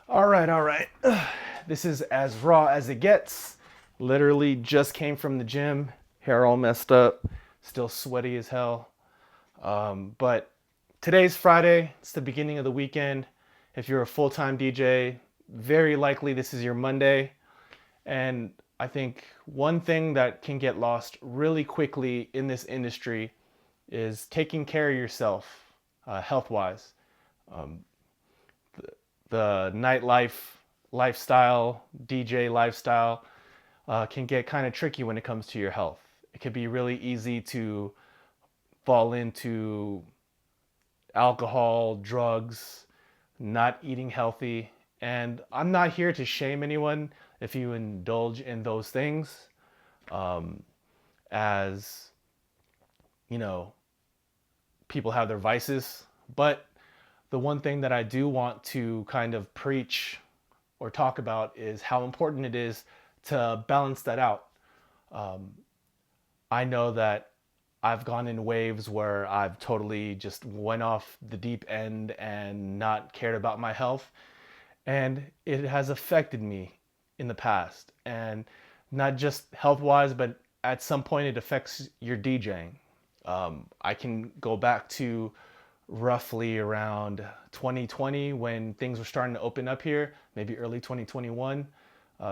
All right, all right. This is as raw as it gets. Literally just came from the gym, hair all messed up, still sweaty as hell. But today's Friday, it's the beginning of the weekend. If you're a full time DJ, very likely this is your Monday. And I think one thing that can get lost really quickly in this industry is taking care of yourself health wise. The nightlife lifestyle, DJ lifestyle, can get kind of tricky when it comes to your health. It can be really easy to fall into alcohol, drugs, not eating healthy. And I'm not here to shame anyone if you indulge in those things. As you know, people have their vices. But the one thing that I do want to kind of preach or talk about is how important it is to balance that out. I know that I've gone in waves where I've totally just went off the deep end and not cared about my health. And it has affected me in the past. And not just health wise, but at some point it affects your DJing. I can go back to roughly around 2020 when things were starting to open up here, maybe early 2021,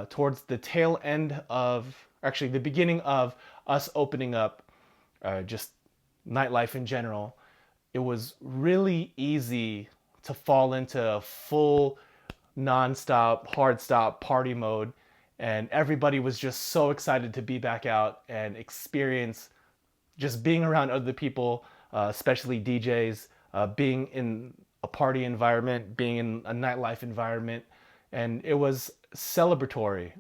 towards the tail end of, actually, the beginning of us opening up just nightlife in general. It was really easy to fall into full nonstop, hard stop party mode. And everybody was just so excited to be back out and experience just being around other people, especially DJs, being in a party environment, being in a nightlife environment, and it was celebratory.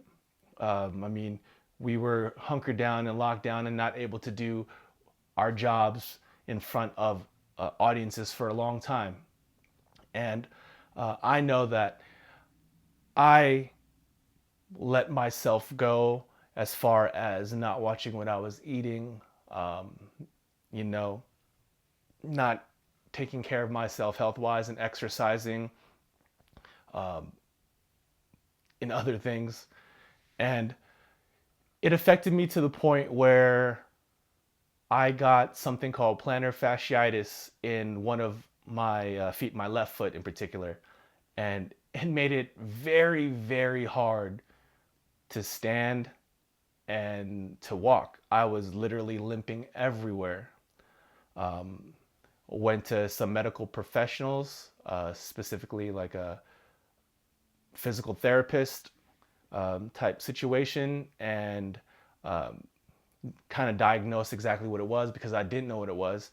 I mean, we were hunkered down and locked down and not able to do our jobs in front of audiences for a long time. And I know that I let myself go as far as not watching what I was eating, um, you know, not taking care of myself health wise and exercising in other things. And it affected me to the point where I got something called plantar fasciitis in one of my feet, my left foot in particular. And it made it very, very hard to stand and to walk. I was literally limping everywhere. Went to some medical professionals, specifically like a physical therapist type situation, and kind of diagnosed exactly what it was because I didn't know what it was,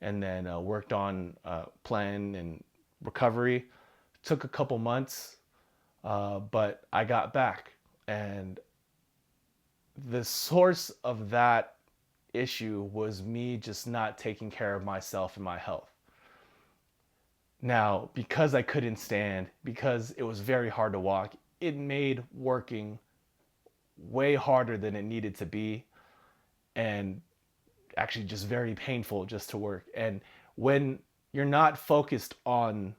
and then worked on plan and recovery. Took a couple months, but I got back, and the source of that issue was me just not taking care of myself and my health. Now, because I couldn't stand, because it was very hard to walk, it made working way harder than it needed to be, and actually just very painful just to work. And when you're not focused on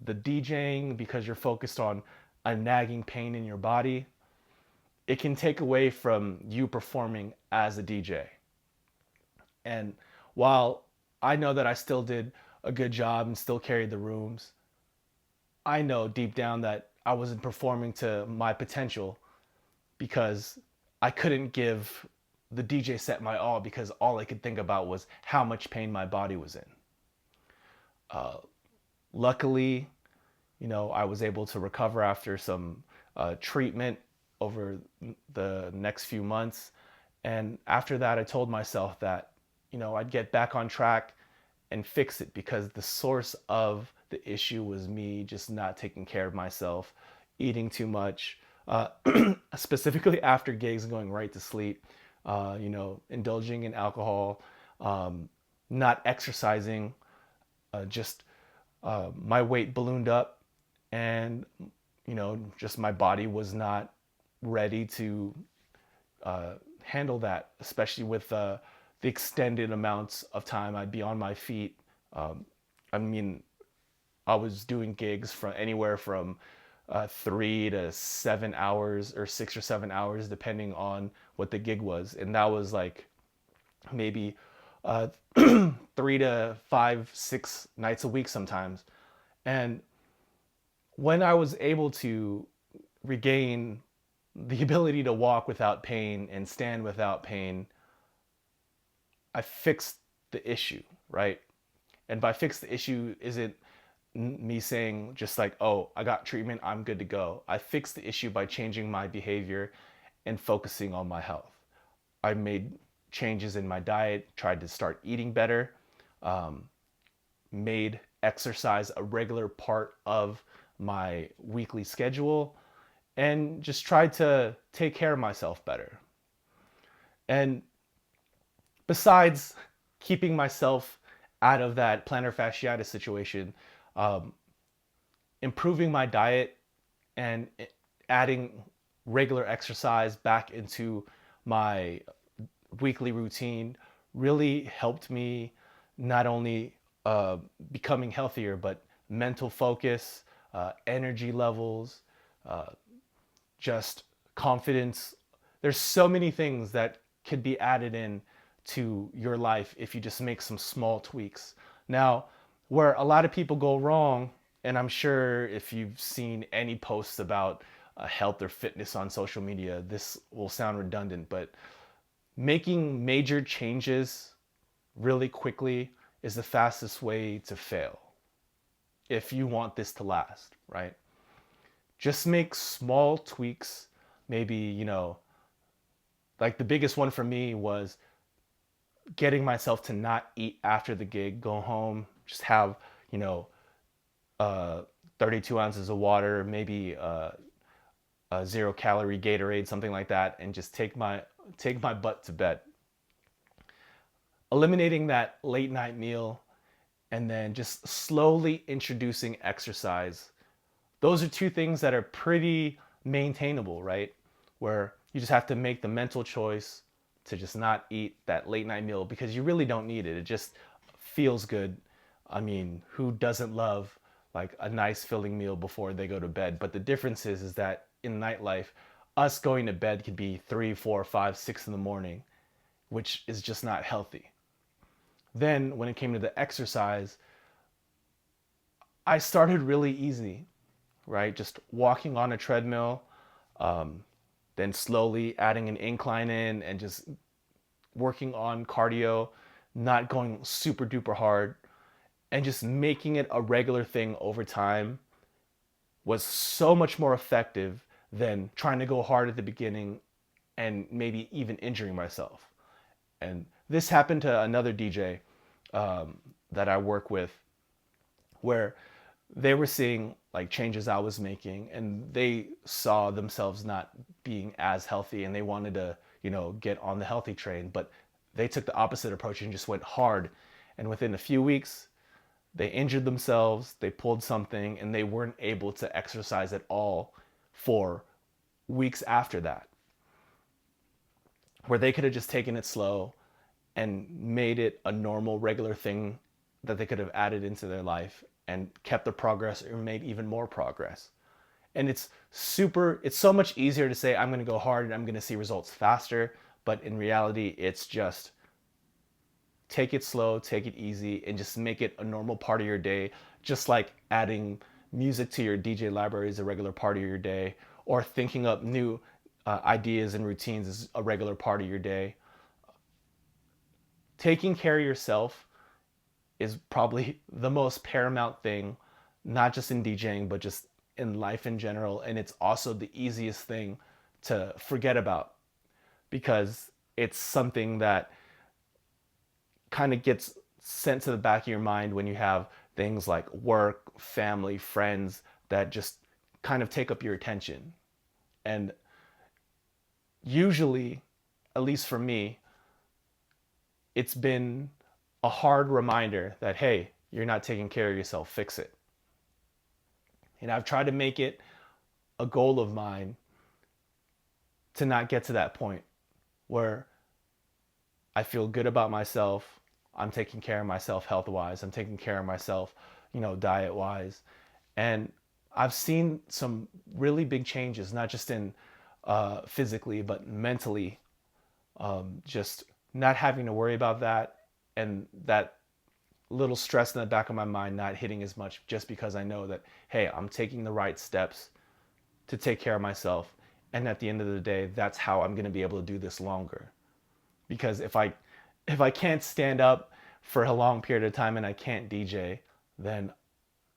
the DJing because you're focused on a nagging pain in your body, it can take away from you performing as a DJ. And while I know that I still did a good job and still carried the rooms, I know deep down that I wasn't performing to my potential because I couldn't give the DJ set my all because all I could think about was how much pain my body was in. Luckily, I was able to recover after some treatment over the next few months. And after that, I told myself that, I'd get back on track and fix it because the source of the issue was me just not taking care of myself, eating too much, specifically after gigs, going right to sleep, indulging in alcohol, not exercising, just my weight ballooned up, and just my body was not ready to handle that, especially with the extended amounts of time I'd be on my feet. I mean, I was doing gigs from anywhere from 3 to 7 hours or 6 or 7 hours, depending on what the gig was. And that was like maybe uh, 3 to 5, 6 nights a week sometimes. And when I was able to regain the ability to walk without pain and stand without pain, I fixed the issue, right? And by fix the issue isn't me saying just like, oh, I got treatment, I'm good to go. I fixed the issue by changing my behavior and focusing on my health. I made changes in my diet, tried to start eating better, made exercise a regular part of my weekly schedule, and just tried to take care of myself better. And besides keeping myself out of that plantar fasciitis situation, um, improving my diet and adding regular exercise back into my weekly routine really helped me not only becoming healthier, but mental focus, energy levels, uh, just confidence. There's so many things that could be added in to your life if you just make some small tweaks. Now, where a lot of people go wrong, and I'm sure if you've seen any posts about health or fitness on social media, this will sound redundant, but making major changes really quickly is the fastest way to fail if you want this to last, right? Just make small tweaks. Maybe, like the biggest one for me was getting myself to not eat after the gig, go home, just have, you know, uh, 32 ounces of water, maybe a 0 calorie Gatorade, something like that, and just take my butt to bed. Eliminating that late night meal and then just slowly introducing exercise. Those are two things that are pretty maintainable, right? Where you just have to make the mental choice to just not eat that late night meal because you really don't need it. It just feels good. I mean, who doesn't love like a nice filling meal before they go to bed? But the difference is that in nightlife, us going to bed could be 3, 4, 5, 6 in the morning, which is just not healthy. Then when it came to the exercise, I started really easy, right? Just walking on a treadmill, um, then slowly adding an incline in and just working on cardio, not going super duper hard, and just making it a regular thing over time was so much more effective than trying to go hard at the beginning and maybe even injuring myself. And this happened to another DJ that I work with where they were seeing like changes I was making and they saw themselves not being as healthy and they wanted to, get on the healthy train, but they took the opposite approach and just went hard. And within a few weeks, they injured themselves, they pulled something, and they weren't able to exercise at all for weeks after that. Where they could have just taken it slow and made it a normal, regular thing that they could have added into their life and kept the progress or made even more progress. And it's so much easier to say, I'm going to go hard and I'm going to see results faster. But in reality, it's just take it slow, take it easy, and just make it a normal part of your day. Just like adding music to your DJ library is a regular part of your day, or thinking up new ideas and routines is a regular part of your day. Taking care of yourself is probably the most paramount thing, not just in DJing, but just in life in general. And it's also the easiest thing to forget about because it's something that kind of gets sent to the back of your mind when you have things like work, family, friends that just kind of take up your attention. And usually, at least for me, it's been a hard reminder that, hey, you're not taking care of yourself, fix it. And I've tried to make it a goal of mine to not get to that point where I feel good about myself. I'm taking care of myself health wise. I'm taking care of myself, diet wise. And I've seen some really big changes, not just in physically, but mentally. Just not having to worry about that, and that little stress in the back of my mind not hitting as much, just because I know that, hey, I'm taking the right steps to take care of myself. And at the end of the day, that's how I'm going to be able to do this longer. Because if I can't stand up for a long period of time and I can't DJ, then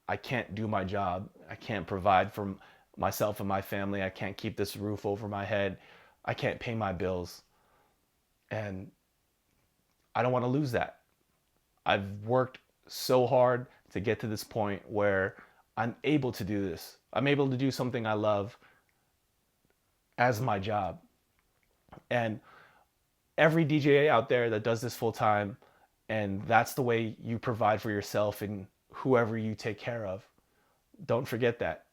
I can't do my job. I can't provide for myself and my family. I can't keep this roof over my head. I can't pay my bills. And I don't want to lose that. I've worked so hard to get to this point where I'm able to do this. I'm able to do something I love as my job. And every DJ out there that does this full time, and that's the way you provide for yourself and whoever you take care of, don't forget that.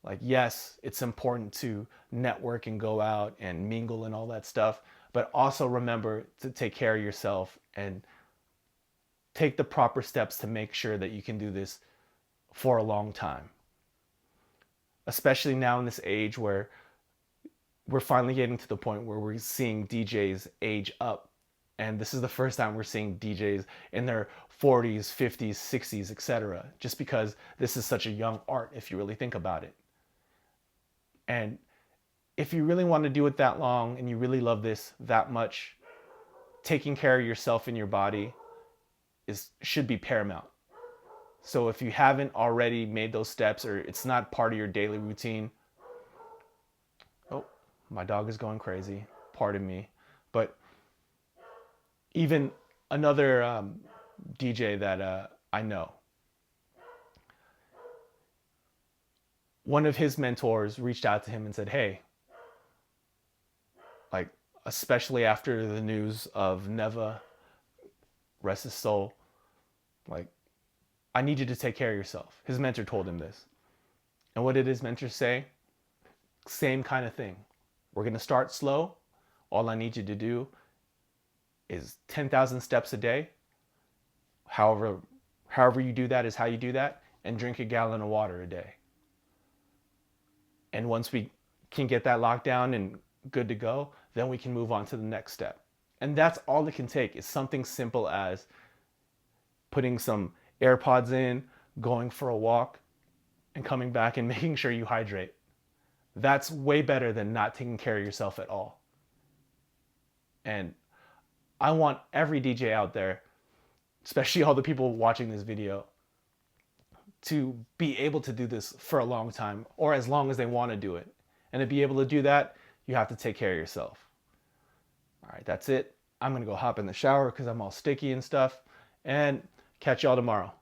Like, yes, it's important to network and go out and mingle and all that stuff, but also remember to take care of yourself and take the proper steps to make sure that you can do this for a long time. Especially now in this age where we're finally getting to the point where we're seeing DJs age up. And this is the first time we're seeing DJs in their 40s, 50s, 60s, etc. Just because this is such a young art, if you really think about it. And if you really want to do it that long and you really love this that much, taking care of yourself and your body should be paramount. So if you haven't already made those steps, or it's not part of your daily routine, oh, my dog is going crazy. Pardon me. But even another DJ that I know, one of his mentors reached out to him and said, hey, like, especially after the news of Neva, rest his soul, like, I need you to take care of yourself. His mentor told him this. And what did his mentor say? Same kind of thing. We're going to start slow. All I need you to do is 10,000 steps a day. However you do that is how you do that. And drink a gallon of water a day. And once we can get that locked down and good to go, then we can move on to the next step. And that's all it can take, is something simple as putting some AirPods in, going for a walk, and coming back and making sure you hydrate. That's way better than not taking care of yourself at all. And I want every DJ out there, especially all the people watching this video, to be able to do this for a long time, or as long as they want to do it. And to be able to do that, you have to take care of yourself. All right, that's it. I'm going to go hop in the shower because I'm all sticky and stuff. And catch y'all tomorrow.